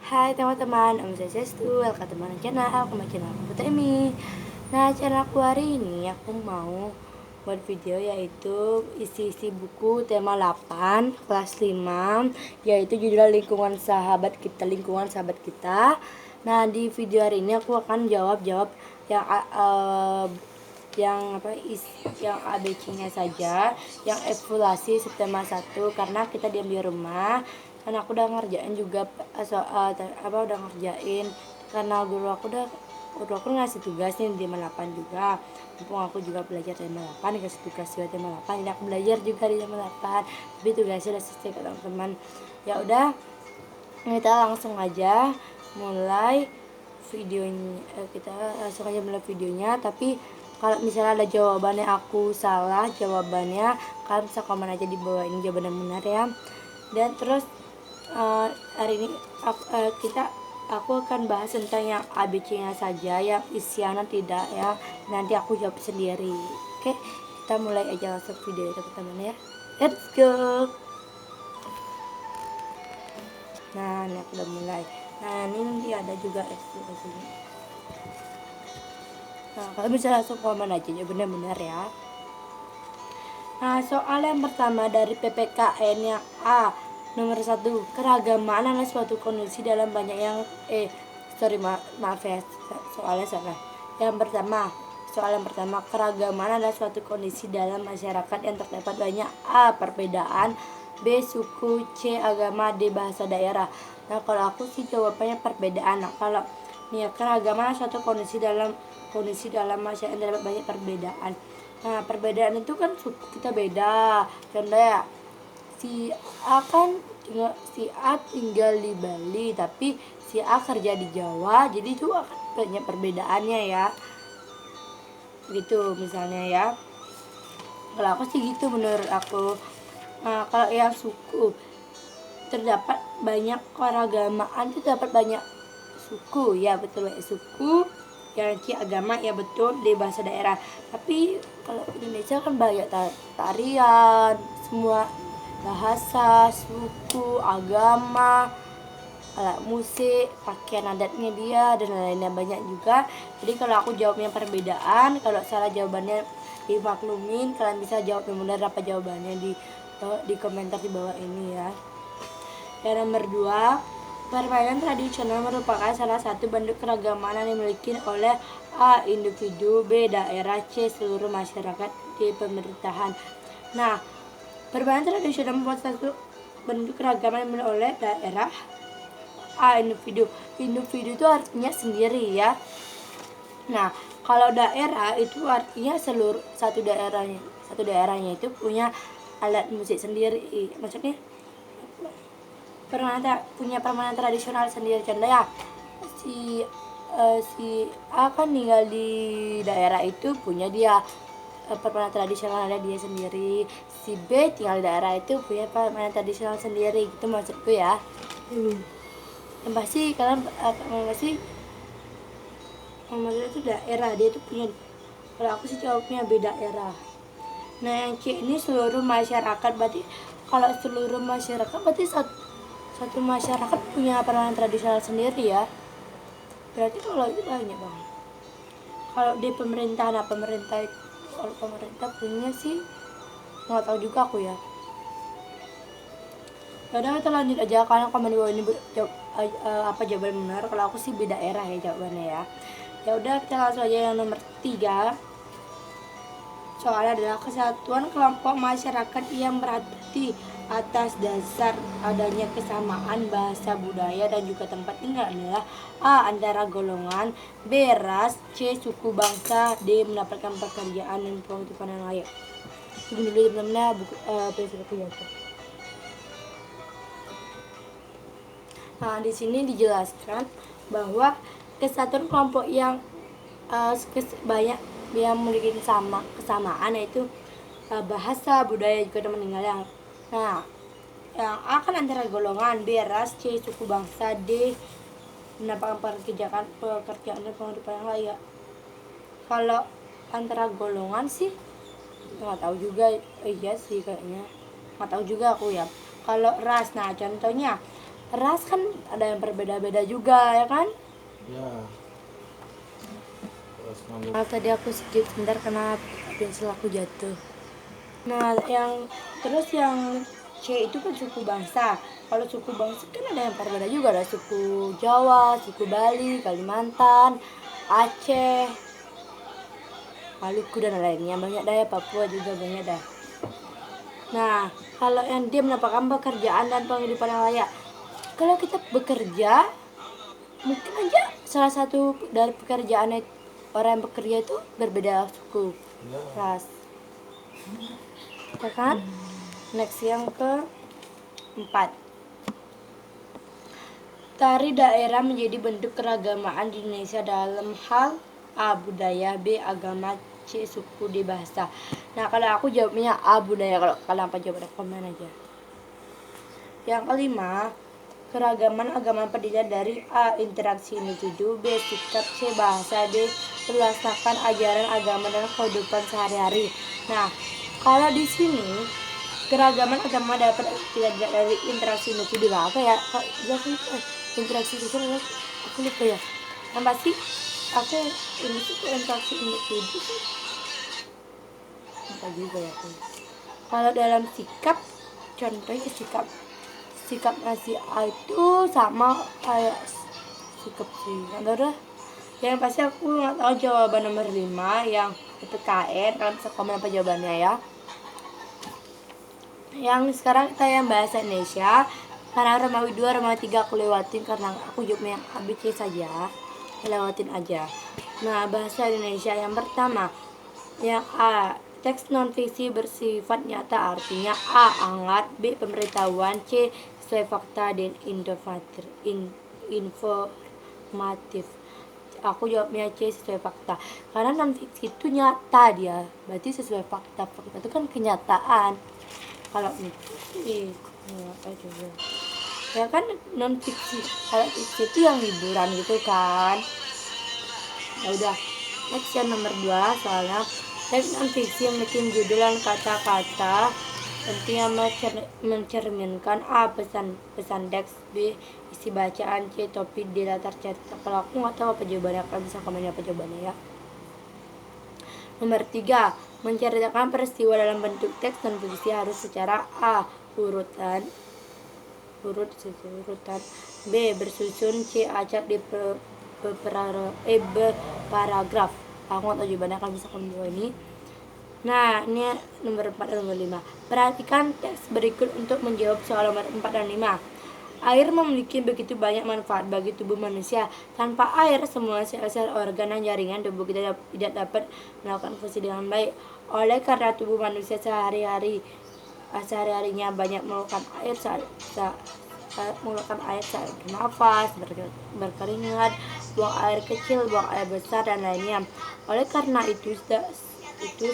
Hai teman-teman, Om Swastiastu, welcome teman channel, kembali channel aku Putri Emi. Nah, channel aku hari ini aku mau buat video yaitu isi-isi buku tema 8 kelas 5, yaitu judul lingkungan sahabat kita. Nah, di video hari ini aku akan jawab yang ABC-nya saja, yang evaluasi subtema 1 karena kita diam di rumah. Karena aku udah ngerjain juga udah ngerjain karena guru aku ngasih tugas nih di 8 juga. Mumpung aku juga belajar di 8, dikasih tugas juga di 8, jadi aku belajar juga di 8, tapi tugasnya udah selesai ke teman-teman. Ya udah, kita langsung aja mulai videonya. Tapi kalau misalnya ada jawabannya aku salah jawabannya, kalian bisa komen aja di bawah ini jawaban yang benar ya. Dan terus hari ini aku akan bahas tentang yang ABC-nya saja, yang isiannya tidak ya. Nanti aku jawab sendiri. Oke, kita mulai aja langsung video teman-teman ya. Let's go. Nah, ini aku udah mulai. Nah, ini nanti ada juga eksplikasinya. Nah, kalau bisa langsung komen aja jawabannya benar ya. Nah, soal yang pertama dari PPKN yang A. Nomor 1, keragaman adalah suatu kondisi dalam banyak yang maaf ya, soalnya salah. Soal yang pertama, keragaman adalah suatu kondisi dalam masyarakat yang terdapat banyak A. perbedaan, B. suku, C. agama, D. bahasa daerah. Nah, kalau aku sih jawabannya perbedaan. Nah, kalau nih, keragaman adalah suatu kondisi dalam masyarakat yang terdapat banyak perbedaan. Nah, perbedaan itu kan kita beda. Contoh ya, si A tinggal di Bali, tapi si A kerja di Jawa, jadi itu akan banyak perbedaannya ya. Gitu misalnya ya. Kalau aku sih gitu menurut aku. Nah, kalau yang suku, terdapat banyak keragamaan, itu terdapat banyak suku ya, betul ya, suku. Yang C agama ya, betul, di bahasa daerah. Tapi kalau Indonesia kan banyak tarian, semua bahasa, suku, agama, alat musik, pakaian adatnya dia, dan lain-lainnya banyak juga. Jadi kalau aku jawabnya perbedaan, kalau salah jawabannya dimaklumin. Kalian bisa jawab yang benar apa jawabannya di komentar di bawah ini ya. Yang nomor 2, permainan tradisional merupakan salah satu bentuk keragaman yang dimiliki oleh A. individu, B. daerah, C. seluruh masyarakat, D. pemerintahan. Nah, permainan tradisional merupakan satu bentuk keragaman yang dimiliki oleh daerah. A. individu. Individu itu artinya sendiri ya. Nah, kalau daerah itu artinya satu daerahnya itu punya alat musik sendiri. Maksudnya punya permainan tradisional sendiri. Contoh ya, si A kan tinggal di daerah itu, punya dia permainan tradisional ada dia sendiri. Si B tinggal di daerah itu punya permainan tradisional sendiri, gitu maksudku ya. Yang pasti kalian maksudnya itu daerah, dia itu punya. Kalau aku sih jawabnya B, daerah. Nah, yang C ini seluruh masyarakat. Berarti kalau seluruh masyarakat berarti satu masyarakat punya permainan tradisional sendiri ya. Berarti kalau itu banyak banget. Kalau di pemerintahan, kalau pemerintah punya sih nggak tahu juga aku ya. Yaudah, kita lanjut aja. Kalian komen di bawah ini apa jawaban benar. Kalau aku sih beda daerah ya jawabannya ya. Ya udah, kita langsung aja yang nomor 3. Soalnya adalah kesatuan kelompok masyarakat yang berarti atas dasar adanya kesamaan bahasa, budaya, dan juga tempat tinggal adalah A. antara golongan, B. ras, C. suku bangsa, D. mendapatkan pekerjaan dan penghidupan yang layak. Ini dulu teman-teman prinsip aku ya. Nah, di sini dijelaskan bahwa kesatuan kelompok yang banyak yang memiliki kesamaan, yaitu bahasa, budaya, juga teman tinggal yang. Nah, yang A kan antara golongan, B. ras, C. suku bangsa, D. mendapatkan pekerjaan dan penghidupan yang layak. Kalau antara golongan sih nggak tahu juga, iya sih kayaknya nggak tahu juga aku ya. Kalau ras, nah contohnya ras kan ada yang berbeda-beda juga ya kan. Ya. Terus nganggo Tadi aku skip sebentar karena pensil aku jatuh. Nah, yang C itu kan suku bangsa. Kalau suku bangsa kan ada yang berbeda juga, ada suku Jawa, suku Bali, Kalimantan, Aceh, Maluku dan lainnya. Banyak dah ya, Papua juga banyak dah. Nah, kalau yang dia mendapatkan pekerjaan dan penghidupan yang layak. Kalau kita bekerja, mungkin aja salah satu dari pekerjaan orang yang bekerja itu berbeda suku, ya. ras, ya kan? Next yang keempat, tari daerah menjadi bentuk keragamaan di Indonesia dalam hal A. Budaya, B. Agama, C. Suku, D. Bahasa. Nah, kalau aku jawabnya A. Budaya. Kalau kalian apa jawabannya, komen aja. Yang kelima, keragaman agama terdiri dari A. Interaksi individu, B. Sikap, C. Bahasa, D. Melaksanakan ajaran agama dalam kehidupan sehari-hari. Nah, kalau di sini keragaman agama dapat tidak dari interaksi individu apa ya? Interaksi sosial aku lupa ya. Yang pasti aku ini sih interaksi individu sih. Apa juga ya aku. Kalau dalam sikap, contohnya sikap nasi A itu sama kayak sikap sih. Udah. Yang pasti aku nggak tahu jawaban nomor 5 yang PPKN. Kalian bisa komen apa jawabannya ya. Yang sekarang kita yang bahasa Indonesia, karena Romawi 2, Romawi 3 aku lewatin karena aku jawabnya yang ABC saja, lewatin aja. Nah, bahasa Indonesia yang pertama, yang A, teks non fiksi bersifat nyata, artinya A. hangat, B. pemberitahuan, C. sesuai fakta, dan informatif. Aku jawabnya C, sesuai fakta, karena non fiksi itu nyata, dia berarti sesuai fakta. Fakta itu kan kenyataan. Kalau itu sih apa juga ya kan non fiksi. Kalau fiksi itu yang hiburan gitu kan. Ya udah, next yang nomor 2, soalnya teks non fiksi yang bikin judul dan kata-kata tentunya mencerminkan A. pesan teks, B. isi bacaan, C. topik, D. latar cerita. Kalau aku nggak tahu apa jawabannya, kalian bisa komen apa jawabannya ya. Nomor 3, menceritakan peristiwa dalam bentuk teks non fiksi harus secara A. urutan, B. bersusun, C. acak, D. paragraf. Aku nggak tahu jawabannya, kalian bisa komen di ini. Nah, ini nomor 4 dan nomor 5. Perhatikan teks berikut untuk menjawab soal nomor 4 dan 5. Air memiliki begitu banyak manfaat bagi tubuh manusia. Tanpa air, semua sel-sel, organ, dan jaringan tubuh kita tidak dapat melakukan fungsi dengan baik. Oleh karena tubuh manusia sehari-harinya banyak mengeluarkan air saat bernafas, berkeringat, buang air kecil, buang air besar, dan lainnya. Oleh karena itu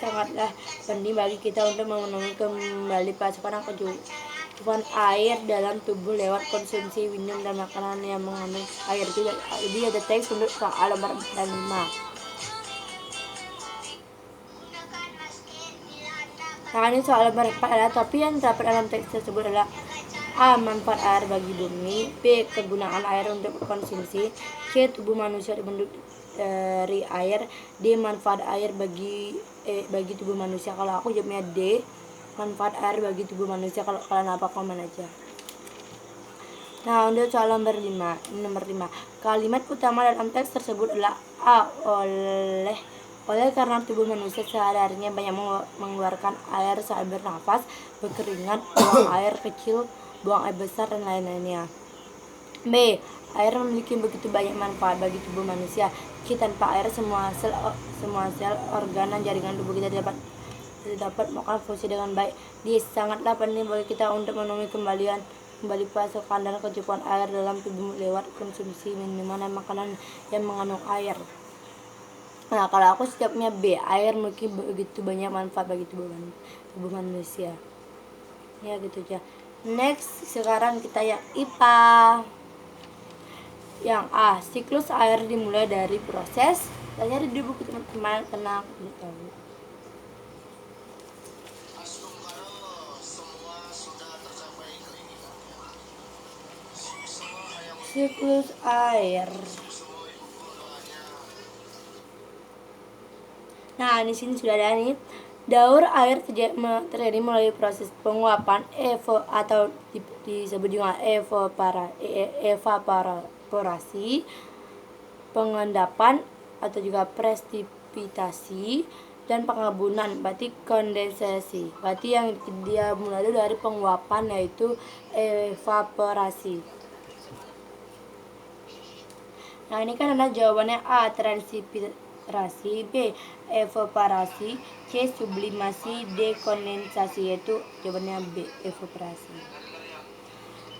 sangatlah penting bagi kita untuk memenuhi kembali pasokan kecukupan air dalam tubuh lewat konsumsi minum dan makanan yang mengandung air. Jadi ada teks untuk soal nomor 4 dan 5. Nah, ini soal nomor 4 adalah topik yang terdapat dalam teks tersebut adalah A. manfaat air bagi bumi, B. kegunaan air untuk konsumsi, C. tubuh manusia dibentuk dari air, D. manfaat air bagi tubuh manusia. Kalau aku jawabnya D, manfaat air bagi tubuh manusia. Kalau kalian apa, komen aja. Nah, untuk soal nomor 5, kalimat utama dalam teks tersebut adalah A. oleh karena tubuh manusia sehari-harinya banyak mengeluarkan air saat bernafas, berkeringat, buang air kecil, buang air besar, dan lain-lainnya. B. Air memiliki begitu banyak manfaat bagi tubuh manusia. C. Tanpa air, semua sel, organ, dan jaringan tubuh kita tidak dapat melakukan fungsi dengan baik. D. Sangatlah penting bagi kita untuk memenuhi kembali pasokan dan kecukupan air dalam tubuh lewat konsumsi minuman dan makanan yang mengandung air. Nah, kalau aku siapnya B. Air memiliki begitu banyak manfaat bagi tubuh manusia. Ya gitu aja. Next, sekarang kita yang IPA. Yang A. Siklus air dimulai dari proses. Tanya di buku teman-teman, tenang, tahu. Siklus air. Nah, di sini sudah ada nih. Daur air terjadi melalui proses penguapan atau disebut juga evaporasi, pengendapan atau juga precipitasi, dan pengabunan, berarti kondensasi. Berarti yang dia mulai dari penguapan yaitu evaporasi. Nah, ini kan ada jawabannya A, transpirasi, B, evaporasi, C, sublimasi, D, kondensasi, yaitu jawabannya B, evaporasi.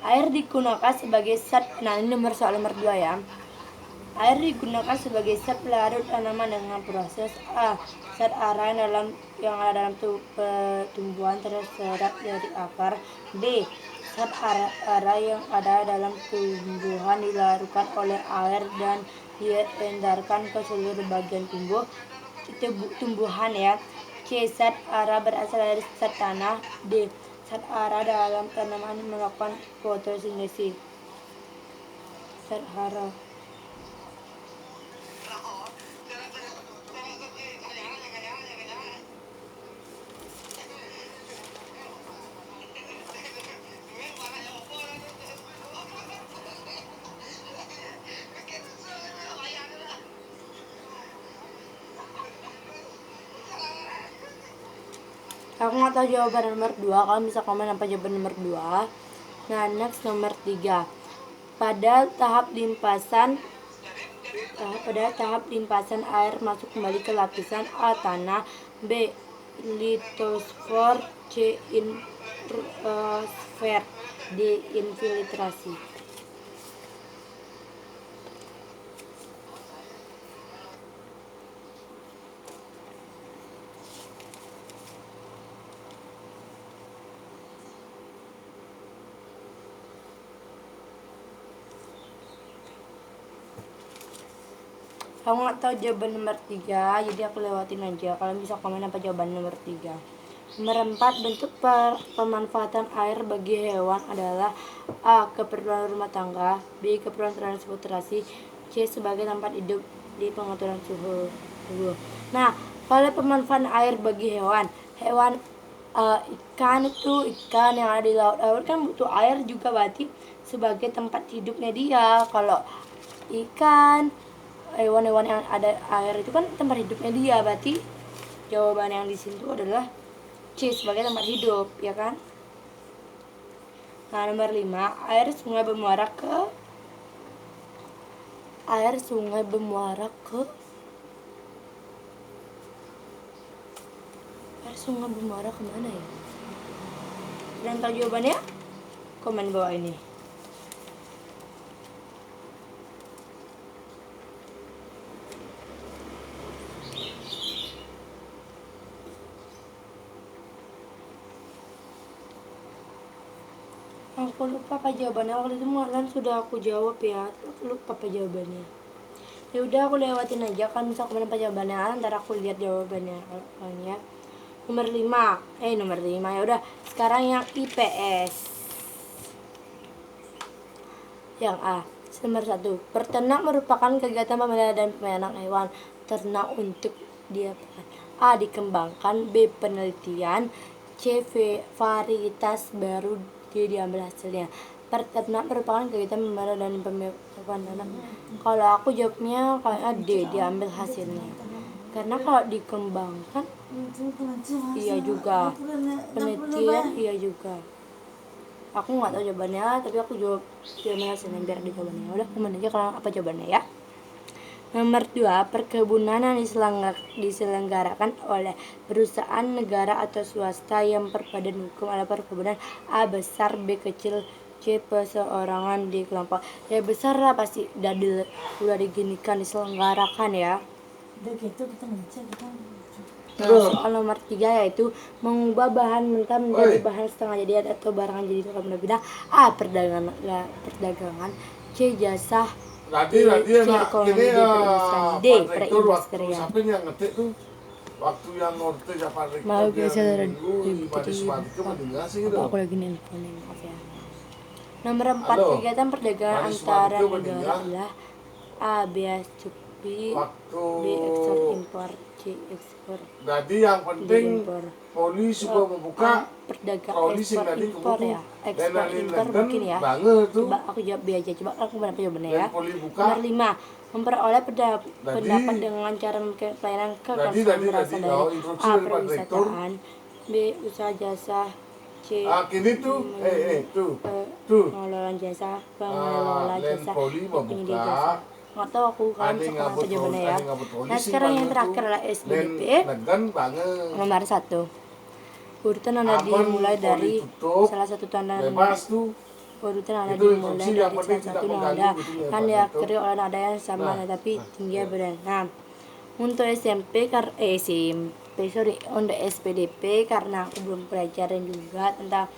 Air digunakan sebagai zat, nah ini soal nomor 2 ya. Air digunakan sebagai zat pelarut tanaman dengan proses A, zat hara yang ada dalam tumbuhan terserap dari akar. B, zat hara yang ada dalam tumbuhan dilarutkan oleh air dan diedarkan ke seluruh bagian tumbuhan ya. C, zat hara berasal dari zat tanah. D, zat hara dalam tanaman melakukan fotosintesis. Zat hara. Aku nggak tahu jawaban nomor 2. Kalian bisa komen apa jawaban nomor 2. Nah, next nomor 3. Pada tahap limpasan air masuk kembali ke lapisan A, tanah. B, litosfer. C, infrared. D, infiltrasi. Aku nggak tahu jawaban nomor 3, jadi aku lewatin aja. Kalian bisa komen apa jawaban nomor 3. Nomor 4, bentuk pemanfaatan air bagi hewan adalah A, keperluan rumah tangga, B, keperluan transportasi, C, sebagai tempat hidup di pengaturan suhu. Nah, kalau pemanfaatan air bagi hewan ikan yang ada di laut kan butuh air juga, berarti sebagai tempat hidupnya dia. Kalau ikan, hewan-hewan yang ada air itu kan tempat hidupnya dia, berarti jawaban yang di situ adalah C, sebagai tempat hidup, ya kan? Nah, nomor 5, air sungai bermuara kemana ya? Kalian tahu jawabannya? Komen bawah ini. Aku lupa apa jawabannya. Waktu itu kalian sudah aku jawab ya. Aku lupa apa jawabannya. Ya udah, aku lewatin aja. Kan bisa komen apa jawabannya. Ntar aku lihat jawabannya kalian ya. Nomor 5 ya udah. Sekarang yang IPS. Yang A, nomor 1. Berternak merupakan kegiatan memelihara dan pemelihara hewan ternak untuk diapakan? A, dikembangkan. B, penelitian. C, varietas baru diambil hasilnya. Peternak merupakan kegiatan memelihara dan pemelihara ternak. Kalau aku jawabnya kayaknya D, diambil hasilnya. Karena kalau dikembangkan iya juga, penelitian iya juga. Aku nggak tahu jawabannya, tapi aku jawab diambil hasilnya biar ada jawabannya. Udah, komen aja kalau apa jawabannya ya. Nomor 2, perkebunan yang diselenggarakan oleh perusahaan negara atau swasta yang berbadan hukum adalah perkebunan A, besar, B, kecil, C, perseorangan, D, kelompok. Ya besar lah pasti udah diginikan, diselenggarakan ya. Udah gitu kita ngecek kita. Soal nomor 3 yaitu mengubah bahan mentah menjadi bahan setengah jadi atau barang jadi benda. A, perdagangan. C, jasa. Nanti ekonomi, D, perindustrian. Siapa yang ngetik tuh? Waktu yang ngetik siapa Maaf guys, minggu di Padis Sumatera mendengar sih gitu. Aku lagi nelponin, maaf ya. Nomor 4, Halo. kegiatan perdagangan Manis antara Marito negara meninggal. adalah A. Bea cukai, Waktu B. Ekspor impor, C. Ekspor, jadi yang D. penting Impor. polisi juga A. membuka Perdagangan polisi ekspor tadi impor kebuku ya. Ekspor dan impor London mungkin ya. banget tuh Coba aku jawab B aja. Coba aku berapa jawabannya dan ya. poli buka Nomor 5, memperoleh pendapat dengan cara memberikan pelayanan ke konsumen berasal dari instruksi A. dari Pak Direktur. Perwisataan, B. Usaha jasa, C. Kini tuh tuh Pengelolaan jasa, Len jasa, poli dan penyedia jasa. membuka Nggak tahu aku kan aneh sekarang apa ngabut jawabannya ya. polisi Nah sekarang yang banget terakhir tuh. adalah Len SBDP. London banget Nomor 1. Urutan anda aman dimulai poli dari tutup salah satu tanda bebas tuh urutan anda itu dimulai instruksi yang dari penting salah tidak satu mengganggu nada gitu ya kan Pak diakhiri Direktur. oleh nada yang sama Nah, tetapi tinggi iya. berbeda. Nah, untuk untuk SPDP karena aku belum pelajarin juga tentang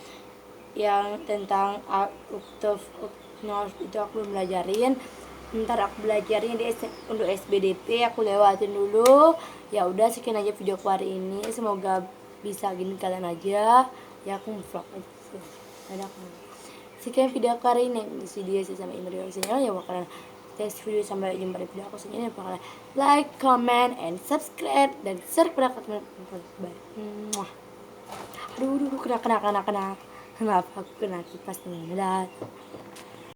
octave octave itu aku belum belajarin. Ntar aku belajarin untuk SBDP aku lewatin dulu. Ya udah sekian aja video aku hari ini. Semoga bisa gini kalian aja. Ya aku vlog aja sih. Dadah. Sekian video aku hari ini. Video saya sama Imri ya bakalan next video sampai jumpa di video aku selanjutnya. Bakalan like, comment, and subscribe dan share kepada teman-teman. Bye. Aduh, kena. Kenapa aku kena kipas nih? Dadah.